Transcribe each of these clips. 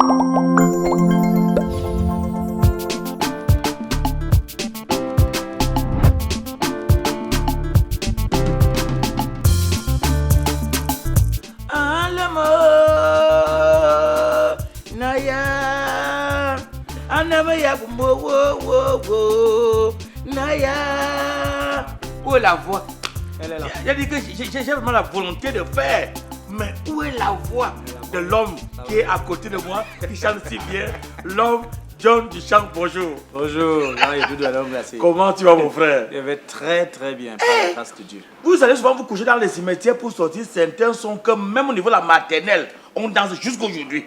Où est la voix? Elle est là. J'ai dit que j'ai vraiment la volonté de faire. Mais où est la voix de l'homme qui est à côté de moi, qui chante si bien? L'homme John Duchamp, bonjour. Bonjour, Jean-Yves de l'homme glacé. Comment tu vas, mon frère? Je vais très très bien, par la grâce de Dieu. Vous allez souvent vous coucher dans les cimetières pour sortir certains sons que même au niveau de la maternelle, on danse jusqu'aujourd'hui.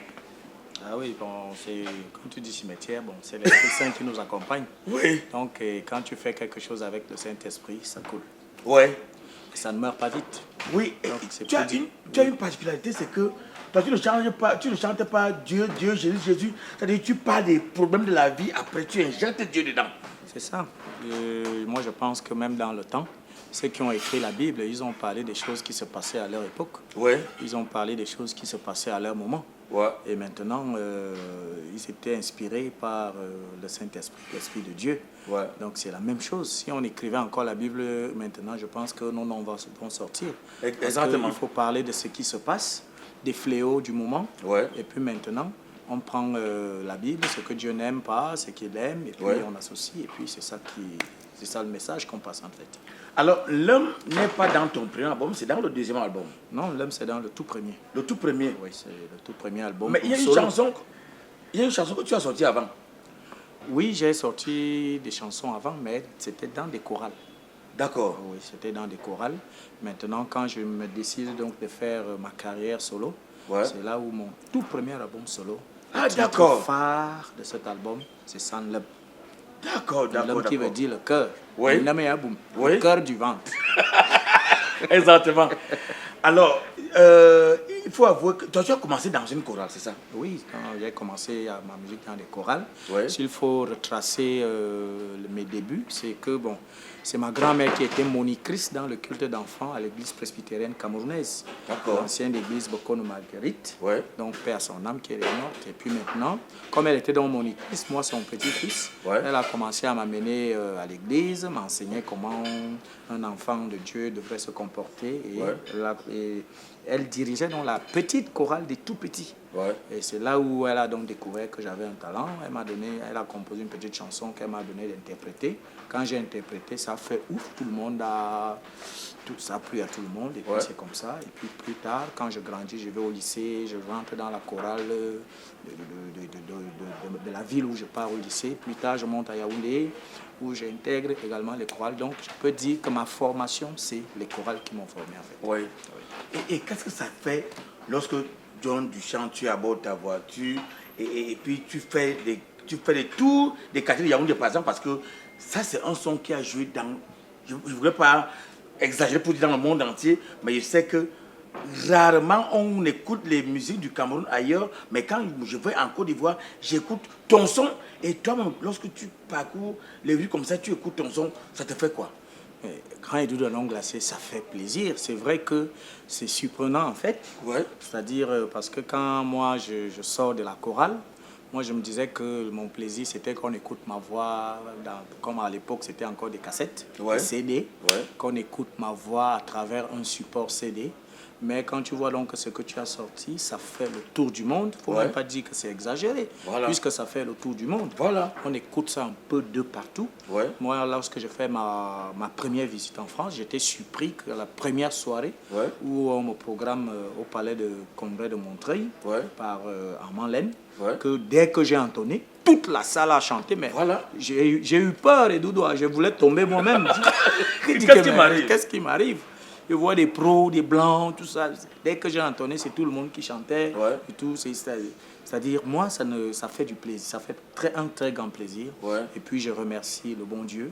Ah oui, bon, c'est, comme tu dis cimetière, bon, c'est l'Esprit Saint qui nous accompagne. Oui. Donc, quand tu fais quelque chose avec le Saint-Esprit, ça coule. Ouais. Et ça ne meurt pas vite. Oui. Donc, c'est Tu as plus une particularité, c'est que toi, tu ne chantes pas Dieu, Dieu, Jésus, Jésus. C'est-à-dire tu parles des problèmes de la vie, après tu injectes Dieu dedans. C'est ça. Moi, je pense que même dans le temps, ceux qui ont écrit la Bible, ils ont parlé des choses qui se passaient à leur époque. Ouais. Ils ont parlé des choses qui se passaient à leur moment. Ouais. Et maintenant, ils étaient inspirés par le Saint-Esprit, l'Esprit de Dieu. Ouais. Donc c'est la même chose. Si on écrivait encore la Bible maintenant, je pense que nos noms vont sortir. Exactement. Il faut parler de ce qui se passe, des fléaux du moment. Ouais. Et puis maintenant, on prend la Bible, ce que Dieu n'aime pas, ce qu'il aime, et puis Ouais. on associe. Et puis c'est ça le message qu'on passe en fait. Alors, l'homme n'est pas dans ton premier album, c'est dans le deuxième album. Non, l'homme c'est dans le tout premier. Le tout premier. Oui, c'est le tout premier album. Mais il y a une solo. chanson que tu as sortie avant. Oui, j'ai sorti des chansons avant, mais c'était dans des chorales. D'accord. Oui, c'était dans des chorales. Maintenant, quand je me décide donc de faire ma carrière solo, Ouais. c'est là où mon tout premier album solo, Ah, le titre d'accord. phare de cet album, c'est San Lub. D'accord, d'accord. L'homme qui veut dire le cœur. Oui. Oui. Le cœur du ventre. Exactement. Alors, il faut avouer que toi, tu as commencé dans une chorale, c'est ça? Oui, quand j'ai commencé ma musique dans des chorales, Ouais. s'il faut retracer mes débuts, c'est que bon, c'est ma grand-mère qui était monitrice dans le culte d'enfants à l'église presbytérienne camerounaise. D'accord. L'ancienne église Bokono Marguerite. Ouais. Donc, paix à son âme qui est morte. Et puis maintenant, comme elle était donc monitrice, moi, son petit-fils, Ouais. elle a commencé à m'amener à l'église, m'enseigner comment un enfant de Dieu devrait se comporter. Et, Ouais. elle dirigeait donc la petite chorale des tout petits. Ouais. Et c'est là où elle a donc découvert que j'avais un talent. Elle a composé une petite chanson qu'elle m'a donné d'interpréter. Quand j'ai interprété, ça a fait ouf. Tout ça a plu à tout le monde. Et puis Ouais. c'est comme ça. Et puis plus tard, quand je grandis, je vais au lycée, je rentre dans la chorale de la ville où je pars au lycée. Plus tard, je monte à Yaoundé, où j'intègre également les chorales. Donc je peux dire que ma formation, c'est les chorales qui m'ont formé en fait. Oui. Et qu'est-ce que ça fait lorsque John Duchamp, tu abordes ta voiture et puis tu fais des tours des quartiers de Yaoundé par exemple, parce que ça c'est un son qui a joué dans, je ne voudrais pas exagérer pour dire dans le monde entier, mais je sais que rarement on écoute les musiques du Cameroun ailleurs, mais quand je vais en Côte d'Ivoire, j'écoute ton son et toi-même, lorsque tu parcours les rues comme ça, tu écoutes ton son, ça te fait quoi? Quand il de l'ongle glacé, ça fait plaisir. C'est vrai que c'est surprenant en fait. Ouais. C'est-à-dire parce que quand moi je sors de la chorale, moi je me disais que mon plaisir c'était qu'on écoute ma voix, comme à l'époque c'était encore des cassettes, Ouais. des CD, Ouais. qu'on écoute ma voix à travers un support CD. Mais quand tu vois donc ce que tu as sorti, ça fait le tour du monde. Il ne faut Ouais. même pas dire que c'est exagéré, Voilà. puisque ça fait le tour du monde. Voilà. On écoute ça un peu de partout. Ouais. Moi, lorsque j'ai fait ma première visite en France, j'étais surpris que la première soirée Ouais. où on me programme au palais de congrès de Montreuil Ouais. par Armand Laine, Ouais. que dès que j'ai entonné, toute la salle a chanté. Mais Voilà. j'ai eu peur, et Doudou, je voulais tomber moi-même. Qu'est-ce qui m'arrive? Qu'est-ce qui m'arrive? Je vois des pros, des blancs, tout ça. Dès que j'ai entonné, c'est tout le monde qui chantait. Ouais. Et tout. C'est-à-dire, moi, ça fait du plaisir. Ça fait un très grand plaisir. Ouais. Et puis, je remercie le bon Dieu.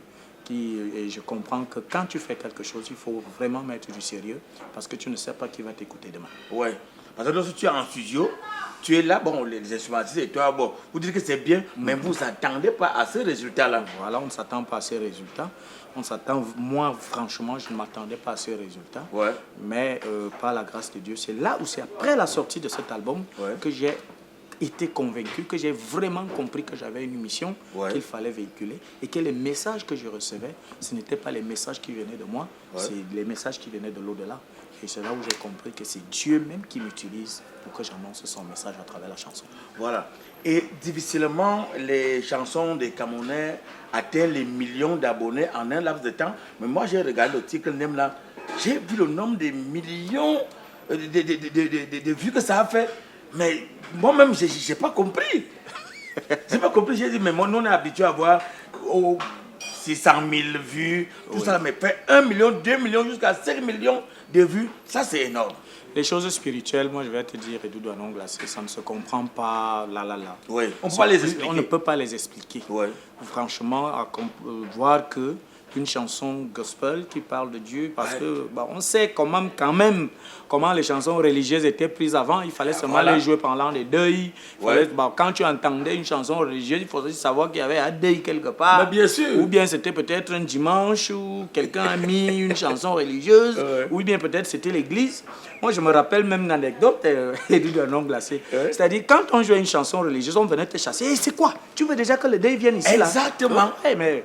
Et je comprends que quand tu fais quelque chose, il faut vraiment mettre du sérieux parce que tu ne sais pas qui va t'écouter demain. Ouais. Parce que lorsque tu es en studio, tu es là, bon, les instrumentistes et toi, bon, vous dites que c'est bien, mais vous ne attendez pas à ce résultat-là. Voilà, on ne s'attend pas à ces résultats. Moi, franchement, je ne m'attendais pas à ces résultats. Ouais. Mais par la grâce de Dieu, c'est là où c'est après la sortie de cet album Ouais. que j'ai été convaincu, que j'ai vraiment compris que j'avais une mission qu'il fallait véhiculer et que les messages que je recevais, ce n'étaient pas les messages qui venaient de moi, c'est les messages qui venaient de l'au-delà. Et c'est là où j'ai compris que c'est Dieu même qui m'utilise pour que j'annonce son message à travers la chanson. Voilà. Et difficilement, les chansons des Camerounais atteignent les millions d'abonnés en un laps de temps. Mais moi, j'ai regardé le titre Nem là. J'ai vu le nombre de millions de vues que ça a fait. Mais moi-même, je n'ai pas compris. Je n'ai pas compris. J'ai dit, mais moi, nous, on est habitué à voir 600 000 vues, tout ça. Mais faire 1 million, 2 millions, jusqu'à 5 millions de vues, ça, c'est énorme. Les choses spirituelles, moi je vais te dire, Edoudou Anong Glacé, ça ne se comprend pas là. Oui, on peut pas les expliquer. On ne peut pas les expliquer. Oui. Franchement, voir que une chanson gospel qui parle de Dieu, parce que on sait comment les chansons religieuses étaient prises avant. Il fallait seulement les jouer pendant les deuils. Quand tu entendais une chanson religieuse, il fallait savoir qu'il y avait un deuil quelque part. Mais bien sûr. Ou bien c'était peut-être un dimanche où quelqu'un a mis une chanson religieuse, ou bien peut-être c'était l'église. Moi, je me rappelle même une anecdote, Edoudou Anong Glacé. C'est-à-dire, quand on jouait une chanson religieuse, on venait te chasser. Hey, c'est quoi? Tu veux déjà que le deuil vienne ici? Exactement. Là? Mais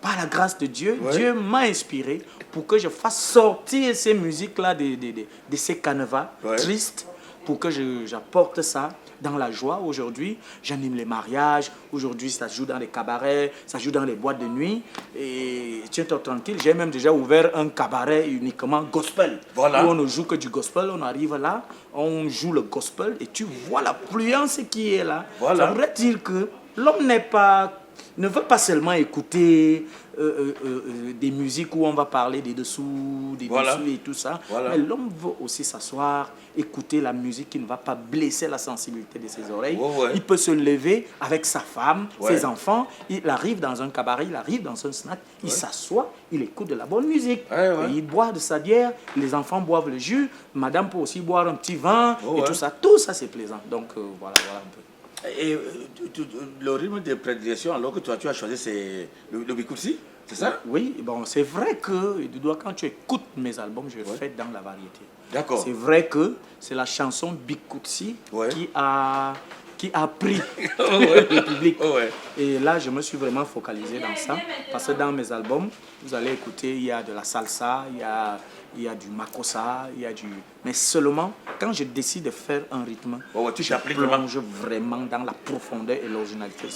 par la grâce de Dieu, Dieu m'a inspiré pour que je fasse sortir ces musiques-là de ces canevas tristes, pour que j'apporte ça dans la joie. Aujourd'hui, j'anime les mariages. Aujourd'hui, ça se joue dans les cabarets, ça se joue dans les boîtes de nuit. Et tiens-toi tranquille, j'ai même déjà ouvert un cabaret uniquement gospel. Voilà. Où on ne joue que du gospel. On arrive là, on joue le gospel et tu vois la fluence qui est là. Voilà. Ça voudrait dire que l'homme ne veut pas seulement écouter des musiques où on va parler des dessous, des dessous et tout ça. Mais l'homme veut aussi s'asseoir, écouter la musique qui ne va pas blesser la sensibilité de ses oreilles. Il peut se lever avec sa femme, ses enfants. Il arrive dans un cabaret, il arrive dans un snack, il s'assoit, il écoute de la bonne musique. Et il boit de sa bière, les enfants boivent le jus, madame peut aussi boire un petit vin et tout ça. Tout ça, c'est plaisant. Donc voilà un peu. Et le rythme de prédilection, alors que toi tu as choisi, c'est le Bikoutsi, c'est ça? Oui, bon, c'est vrai que quand tu écoutes mes albums, je fais dans la variété. D'accord. C'est vrai que c'est la chanson Bikoutsi qui a pris le public. Et là, je me suis vraiment focalisé dans ça. Parce que dans mes albums, vous allez écouter, il y a de la salsa, il y a du makossa, mais seulement quand je décide de faire un rythme, tu plonge vraiment dans la profondeur et l'originalité.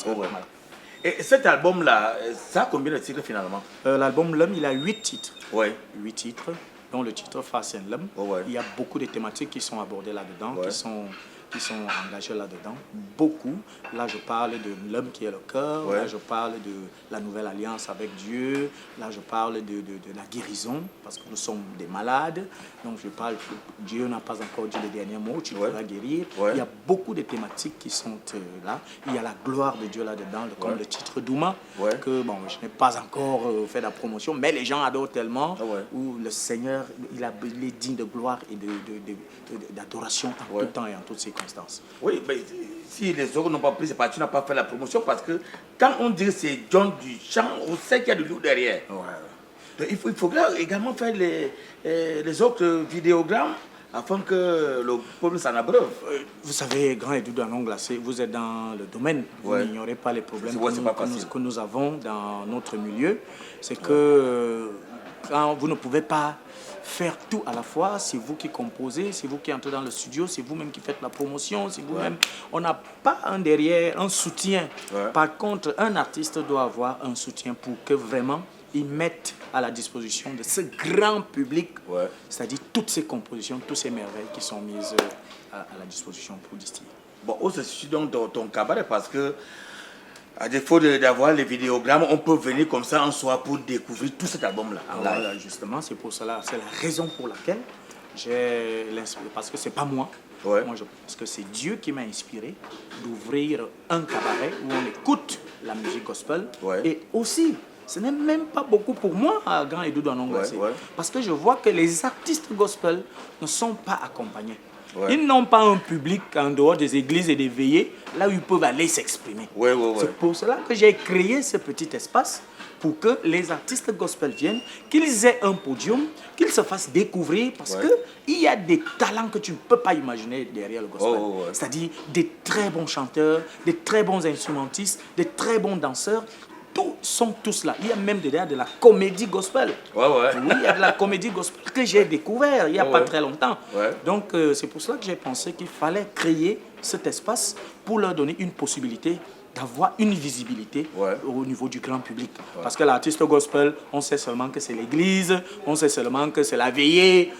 Et cet album-là, ça a combien de titres finalement? L'album L'Homme, il a 8 titres. 8 titres, dont le titre Face en L'Homme. Il y a beaucoup de thématiques qui sont abordées là-dedans, qui sont engagés là-dedans. Beaucoup. Là, je parle de l'homme qui est le cœur. Là, je parle de la nouvelle alliance avec Dieu. Là, je parle de la guérison, parce que nous sommes des malades. Donc, je parle que Dieu n'a pas encore dit le dernier mot, tu pourras guérir. Il y a beaucoup de thématiques qui sont là. Il y a la gloire de Dieu là-dedans, comme le titre Douma, que bon, je n'ai pas encore fait la promotion, mais les gens adorent tellement, où le Seigneur, il est digne de gloire et d'adoration en tout temps et en toutes circonstances. Oui, mais si les autres n'ont pas pris, c'est parce que tu n'as pas fait la promotion, parce que quand on dit que c'est John Duchamp, on sait qu'il y a du lourd derrière. Donc, il faudrait également faire les autres vidéogrammes afin que le peuple s'en abreuve. Vous savez, grand Edoudou Anong Glacé, vous êtes dans le domaine, vous n'ignorez pas les problèmes que nous avons dans notre milieu. C'est que quand vous ne pouvez pas faire tout à la fois, c'est vous qui composez, c'est vous qui entrez dans le studio, c'est vous-même qui faites la promotion, c'est vous-même. On n'a pas derrière un soutien. Par contre, un artiste doit avoir un soutien pour que vraiment il mette à la disposition de ce grand public, c'est-à-dire toutes ces compositions, toutes ces merveilles qui sont mises à la disposition pour distiller. Bon, où se situe donc ton cabaret, parce que à défaut d'avoir les vidéogrammes, on peut venir comme ça un soir pour découvrir tout cet album-là. Voilà, justement, c'est pour cela, c'est la raison pour laquelle j'ai l'inspiré, parce que c'est pas moi. Moi, je pense que c'est Dieu qui m'a inspiré d'ouvrir un cabaret où on écoute la musique gospel. Et aussi, ce n'est même pas beaucoup pour moi, grand Edoudou Anong Glacé, parce que je vois que les artistes gospel ne sont pas accompagnés. Ils n'ont pas un public en dehors des églises et des veillées, là où ils peuvent aller s'exprimer. C'est pour cela que j'ai créé ce petit espace pour que les artistes gospel viennent, qu'ils aient un podium, qu'ils se fassent découvrir, parce qu'il y a des talents que tu ne peux pas imaginer derrière le gospel. C'est-à-dire des très bons chanteurs, des très bons instrumentistes, des très bons danseurs. Tous sont tous là. Il y a même derrière de la comédie gospel. Oui, il y a de la comédie gospel que j'ai découvert il n'y a pas très longtemps. Donc, c'est pour cela que j'ai pensé qu'il fallait créer cet espace pour leur donner une possibilité d'avoir une visibilité au niveau du grand public. Parce que l'artiste gospel, on sait seulement que c'est l'église, on sait seulement que c'est la veillée,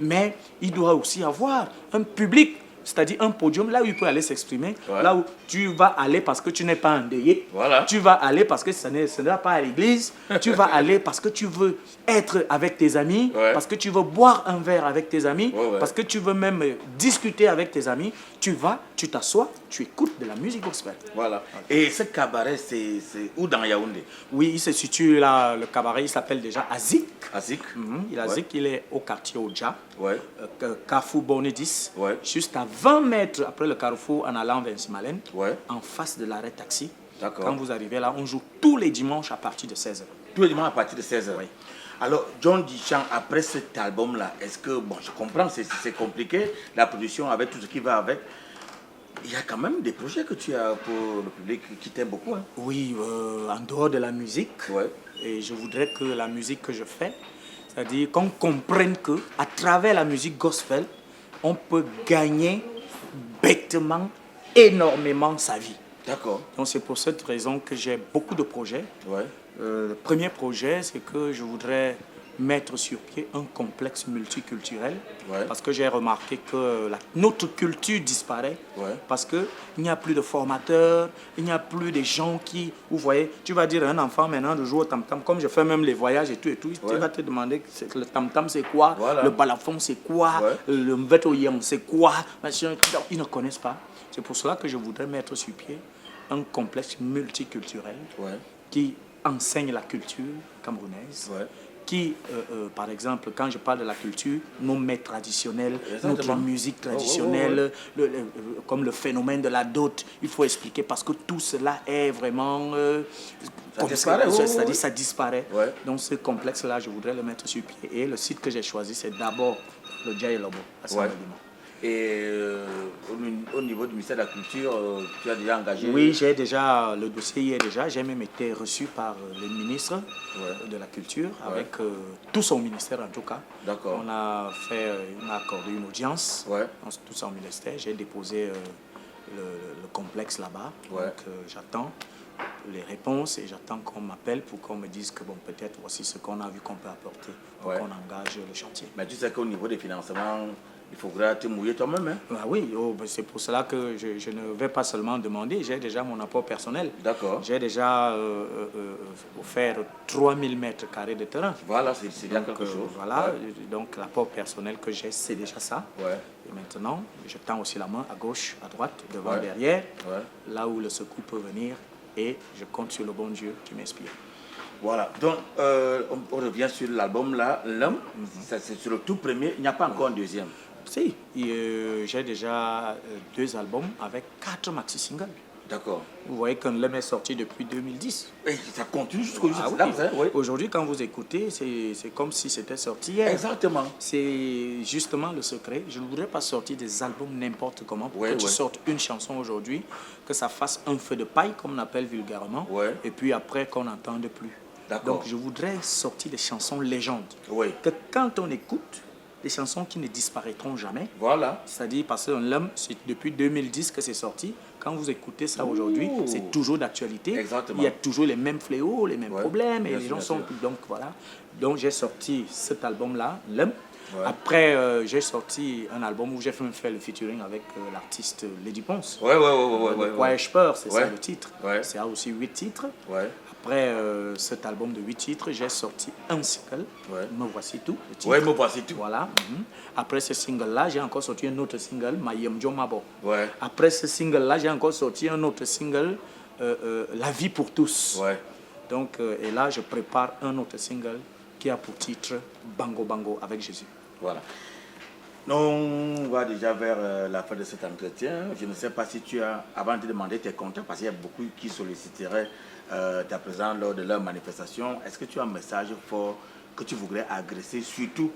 mais il doit aussi avoir un public, c'est-à-dire un podium là où il peut aller s'exprimer, là où tu vas aller parce que tu n'es pas endeuillé, tu vas aller parce que ce n'est pas à l'église, tu vas aller parce que tu veux être avec tes amis, parce que tu veux boire un verre avec tes amis, parce que tu veux même discuter avec tes amis, tu vas, tu t'assois, tu écoutes de la musique gospel. Voilà. Et ce cabaret, c'est où dans Yaoundé? Oui, il se situe là, le cabaret, il s'appelle déjà Azik. Azik. Il est au quartier Oja, Carrefour Bonedis, juste à 20 mètres après le carrefour en allant vers Simalène, en face de l'arrêt taxi. Quand vous arrivez là, on joue tous les dimanches à partir de 16h. Tous les dimanches à partir de 16h. Oui. Alors, John Duchamp, après cet album-là, est-ce que, bon, je comprends, c'est compliqué, la production avec tout ce qui va avec. Il y a quand même des projets que tu as pour le public qui t'aime beaucoup. Hein. Oui, en dehors de la musique. Et je voudrais que la musique que je fais, c'est-à-dire qu'on comprenne qu'à travers la musique gospel, on peut gagner bêtement, énormément sa vie. D'accord. Donc c'est pour cette raison que j'ai beaucoup de projets. Le premier projet, c'est que je voudrais mettre sur pied un complexe multiculturel parce que j'ai remarqué que notre culture disparaît parce qu'il n'y a plus de formateurs, il n'y a plus de gens qui, vous voyez, tu vas dire à un enfant maintenant de jouer au tam-tam, comme je fais même les voyages et tout, il va te demander le tam-tam c'est quoi, le balafon c'est quoi, le mvetoyang c'est quoi, ils ne connaissent pas. C'est pour cela que je voudrais mettre sur pied un complexe multiculturel qui enseigne la culture camerounaise, qui, par exemple, quand je parle de la culture, nos mets traditionnels, notre musique traditionnelle, comme le phénomène de la dot, il faut expliquer parce que tout cela est vraiment... c'est-à-dire ça disparaît. Donc ce complexe-là, je voudrais le mettre sur pied. Et le site que j'ai choisi, c'est d'abord le Djaï Lobo, à Saint-Médiment. Et au niveau du ministère de la Culture, tu as déjà engagé? Oui, j'ai déjà, le dossier y est déjà. J'ai même été reçu par le ministre de la Culture, avec tout son ministère en tout cas. D'accord. On a accordé une audience dans tout son ministère. J'ai déposé le complexe là-bas. Donc j'attends les réponses et j'attends qu'on m'appelle pour qu'on me dise que bon, peut-être voici ce qu'on a vu qu'on peut apporter pour qu'on engage le chantier. Mais tu sais qu'au niveau des financements, il faudra te mouiller toi-même. Hein? Ah oui, c'est pour cela que je ne vais pas seulement demander, j'ai déjà mon apport personnel. D'accord. J'ai déjà offert 3000 mètres carrés de terrain. Voilà, c'est bien quelque chose. Voilà, donc l'apport personnel que j'ai, c'est déjà ça. Et maintenant, je tends aussi la main à gauche, à droite, devant, derrière, là où le secours peut venir, et je compte sur le bon Dieu qui m'inspire. Voilà, donc on revient sur l'album là, L'Homme, c'est sur le tout premier, il n'y a pas encore un deuxième. Si, j'ai déjà 2 albums avec 4 maxi-singles. D'accord. Vous voyez que L'Homme est sorti depuis 2010. Et ça continue jusqu'au jour. Aujourd'hui, quand vous écoutez, c'est comme si c'était sorti hier. Exactement. C'est justement le secret. Je ne voudrais pas sortir des albums n'importe comment pour que tu sortes une chanson aujourd'hui, que ça fasse un feu de paille, comme on appelle vulgairement, et puis après qu'on n'entende plus. Donc je voudrais sortir des chansons légendes. Que quand on écoute, des chansons qui ne disparaîtront jamais. Voilà. C'est-à-dire parce que L'Homme, c'est depuis 2010 que c'est sorti. Quand vous écoutez ça aujourd'hui, c'est toujours d'actualité. Exactement. Il y a toujours les mêmes fléaux, les mêmes problèmes, et les gens sont... sûr. Donc voilà. Donc j'ai sorti cet album-là, L'Homme. Après, j'ai sorti un album où j'ai fait le featuring avec l'artiste Lady Ponce. Pourquoi ai-je peur, c'est ça le titre. C'est aussi 8 titres. Après cet album de 8 titres, j'ai sorti un single, Me Voici Tout. Me Voici Tout. Voilà. Après ce single-là, j'ai encore sorti un autre single, Mayem Mabo. Après ce single-là, j'ai encore sorti un autre single, La Vie pour tous. Donc, et là, je prépare un autre single qui a pour titre Bango Bango avec Jésus. Voilà. Non, on va déjà vers la fin de cet entretien. Je ne sais pas si tu as, avant de demander tes contacts, parce qu'il y a beaucoup qui solliciteraient ta présence lors de leur manifestation. Est-ce que tu as un message fort que tu voudrais agresser, surtout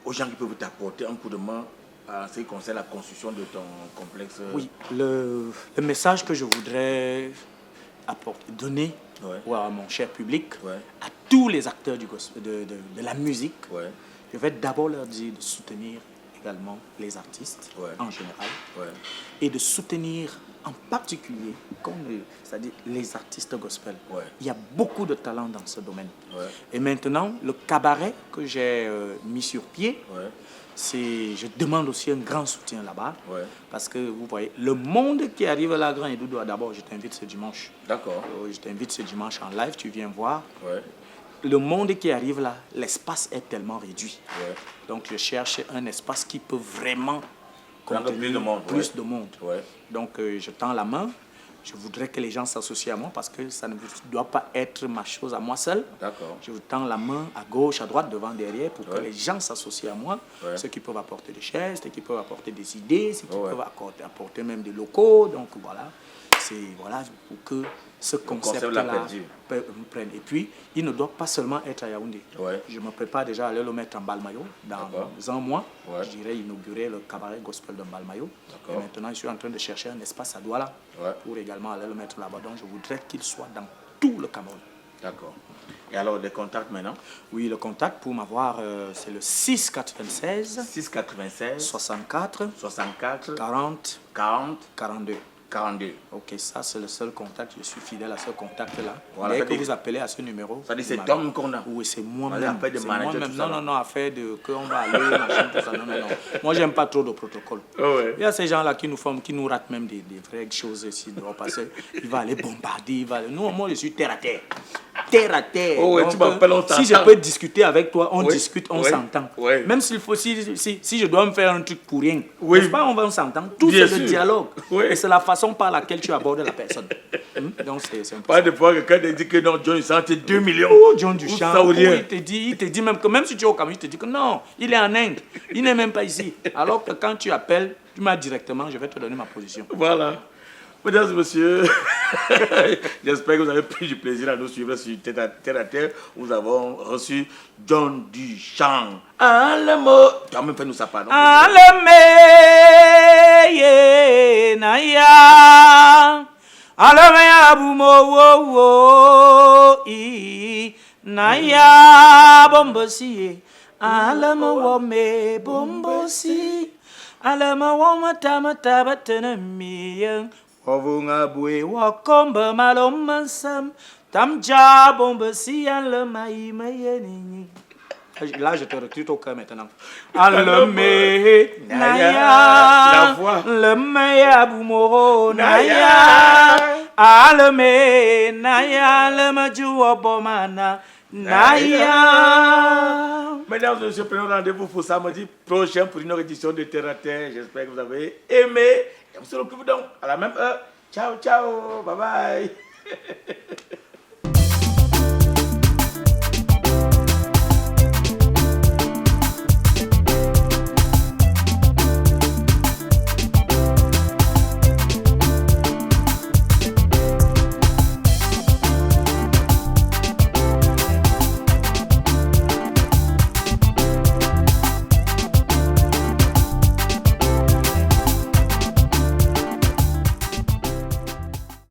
aux gens qui peuvent t'apporter un coup de main en ce qui concerne la construction de ton complexe? Oui, le message que je voudrais donner à mon cher public, à tous les acteurs de la musique, je vais d'abord leur dire de soutenir également les artistes en général et de soutenir en particulier c'est-à-dire les artistes gospel. Il y a beaucoup de talent dans ce domaine. Et maintenant, le cabaret que j'ai mis sur pied, je demande aussi un grand soutien là-bas. Parce que vous voyez, le monde qui arrive là, Grand Edoudou, d'abord, je t'invite ce dimanche. D'accord. Je t'invite ce dimanche en live, tu viens voir. Le monde qui arrive là, l'espace est tellement réduit. Donc, je cherche un espace qui peut vraiment contenir plus de monde. Donc, je tends la main. Je voudrais que les gens s'associent à moi parce que ça ne doit pas être ma chose à moi seul. Je vous tends la main à gauche, à droite, devant, derrière pour que les gens s'associent à moi. Ceux qui peuvent apporter des chaises, ceux qui peuvent apporter des idées, ceux qui peuvent apporter même des locaux. Donc voilà, c'est pour que ce concept-là prenne. Et puis, il ne doit pas seulement être à Yaoundé. Je me prépare déjà à aller le mettre en Balmayo. Dans un mois, je dirais inaugurer le cabaret gospel de Balmayo. Et maintenant, je suis en train de chercher un espace à Douala pour également aller le mettre là-bas. Donc, je voudrais qu'il soit dans tout le Cameroun. D'accord. Et alors, les contacts maintenant? Oui, le contact pour m'avoir, c'est le 696 64 40 42. 42. Ok, ça c'est le seul contact, je suis fidèle à ce contact-là. Voilà, dès que vous appelez à ce numéro... Ça dit c'est Tom qu'on a. Oui, c'est moi-même. Non, affaire de qu'on va aller, machin, tout ça. Non. Moi, j'aime pas trop de protocole. Il y a ces gens-là qui nous forment, qui nous ratent même des vraies choses ici. Parce qu'il va aller bombarder, moi, je suis terre à terre. Terre à terre. Donc, tu m'appelles, on s'entend. Si je peux discuter avec toi, on discute, on s'entend. Même s'il faut, si je dois me faire un truc pour rien, n'est-ce pas, on s'entend. Tout c'est le dialogue. Et c'est la façon par laquelle tu abordes la personne. Donc c'est un peu pas de fois que quelqu'un te dit que non, John Duchamp, c'est 2 millions. Oh, John Duchamp, il te dit même que même si tu es au Cameroun, il te dit que non, il est en Inde. Il n'est même pas ici. Alors que quand tu appelles, tu m'as directement, je vais te donner ma position. Voilà. Mesdames et messieurs, j'espère que vous avez pris du plaisir à nous suivre sur Terre à Terre. Nous avons reçu John Duchamp. Tu as même fait nous ça, pardon. Naya bombosi alama wome bombosi alama woma tamata batenemiyen ovunga bue wakomba malomansam tamja bombosi alama imayeni. Là, je te recrute au cœur maintenant. Aleme naya le meya bumoro naya aleme naya le majuwa bomana naya. Mesdames et messieurs, prenons rendez-vous pour samedi prochain pour une autre édition de Terre à Terre. J'espère que vous avez aimé. Et on se retrouve donc à la même heure. Ciao, ciao. Bye bye.